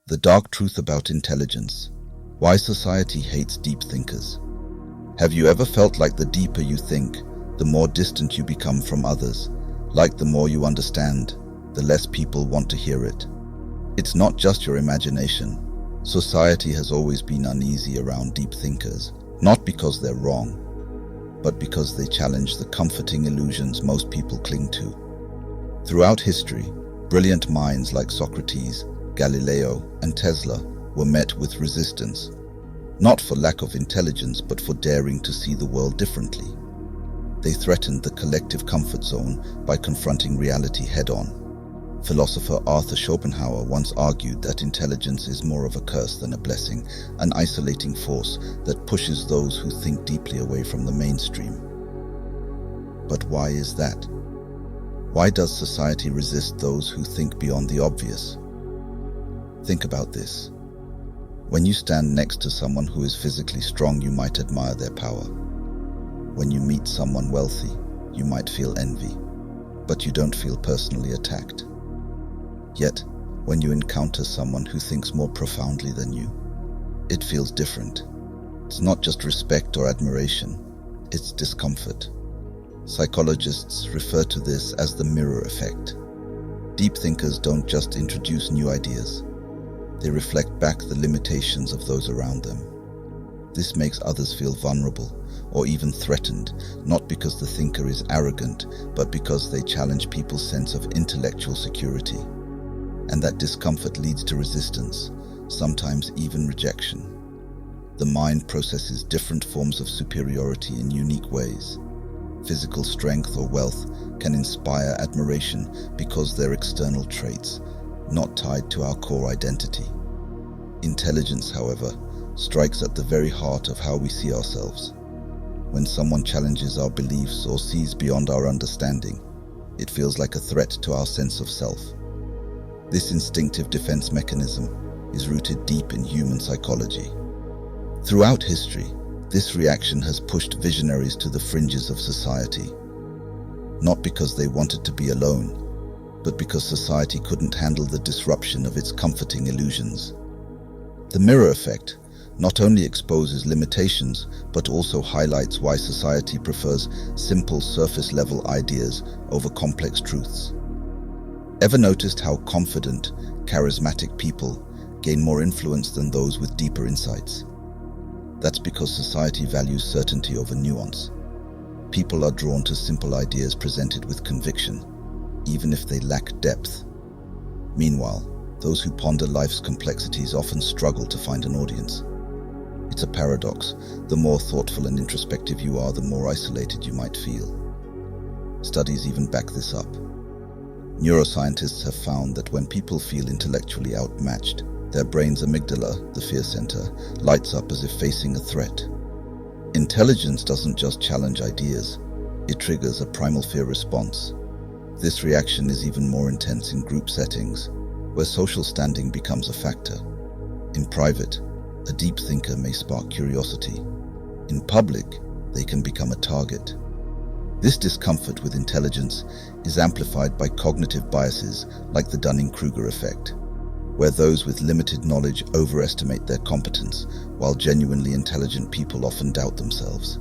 The dark truth about intelligence. Why society hates deep thinkers. Have you ever felt like the deeper you think, the more distant you become from others? Like the more you understand, the less people want to hear it? It's not just your imagination. Society has always been uneasy around deep thinkers, not because they're wrong, but because they challenge the comforting illusions most people cling to. Throughout history, brilliant minds like Socrates, Galileo, and Tesla were met with resistance, not for lack of intelligence but for daring to see the world differently. They threatened the collective comfort zone by confronting reality head-on. Philosopher Arthur Schopenhauer once argued that intelligence is more of a curse than a blessing, an isolating force that pushes those who think deeply away from the mainstream. But why is that? Why does society resist those who think beyond the obvious? Think about this. When you stand next to someone who is physically strong, you might admire their power. When you meet someone wealthy, you might feel envy, but you don't feel personally attacked. Yet, when you encounter someone who thinks more profoundly than you, it feels different. It's not just respect or admiration, it's discomfort. Psychologists refer to this as the mirror effect. Deep thinkers don't just introduce new ideas, they reflect back the limitations of those around them. This makes others feel vulnerable or even threatened, not because the thinker is arrogant, but because they challenge people's sense of intellectual security. And that discomfort leads to resistance, sometimes even rejection. The mind processes different forms of superiority in unique ways. Physical strength or wealth can inspire admiration because they're external traits, not tied to our core identity. Intelligence, however, strikes at the very heart of how we see ourselves. When someone challenges our beliefs or sees beyond our understanding, it feels like a threat to our sense of self. This instinctive defense mechanism is rooted deep in human psychology. Throughout history, this reaction has pushed visionaries to the fringes of society, not because they wanted to be alone, but because society couldn't handle the disruption of its comforting illusions. The mirror effect not only exposes limitations, but also highlights why society prefers simple surface-level ideas over complex truths. Ever noticed how confident, charismatic people gain more influence than those with deeper insights? That's because society values certainty over nuance. People are drawn to simple ideas presented with conviction, even if they lack depth. Meanwhile, those who ponder life's complexities often struggle to find an audience. It's a paradox. The more thoughtful and introspective you are, the more isolated you might feel. Studies even back this up. Neuroscientists have found that when people feel intellectually outmatched, their brain's amygdala, the fear center, lights up as if facing a threat. Intelligence doesn't just challenge ideas, it triggers a primal fear response. This reaction is even more intense in group settings, where social standing becomes a factor. In private, a deep thinker may spark curiosity. In public, they can become a target. This discomfort with intelligence is amplified by cognitive biases like the Dunning-Kruger effect, where those with limited knowledge overestimate their competence, while genuinely intelligent people often doubt themselves.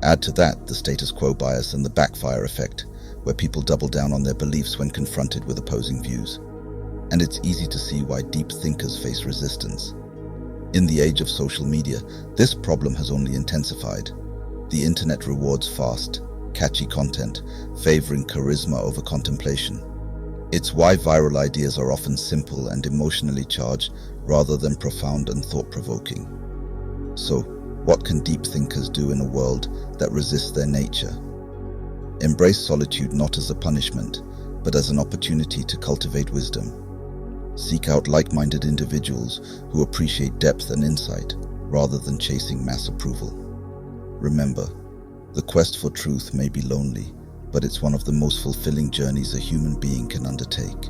Add to that the status quo bias and the backfire effect, where people double down on their beliefs when confronted with opposing views. And it's easy to see why deep thinkers face resistance. In the age of social media, this problem has only intensified. The internet rewards fast, catchy content, favoring charisma over contemplation. It's why viral ideas are often simple and emotionally charged rather than profound and thought-provoking. So, what can deep thinkers do in a world that resists their nature? Embrace solitude not as a punishment, but as an opportunity to cultivate wisdom. Seek out like-minded individuals who appreciate depth and insight rather than chasing mass approval. Remember, the quest for truth may be lonely, but it's one of the most fulfilling journeys a human being can undertake.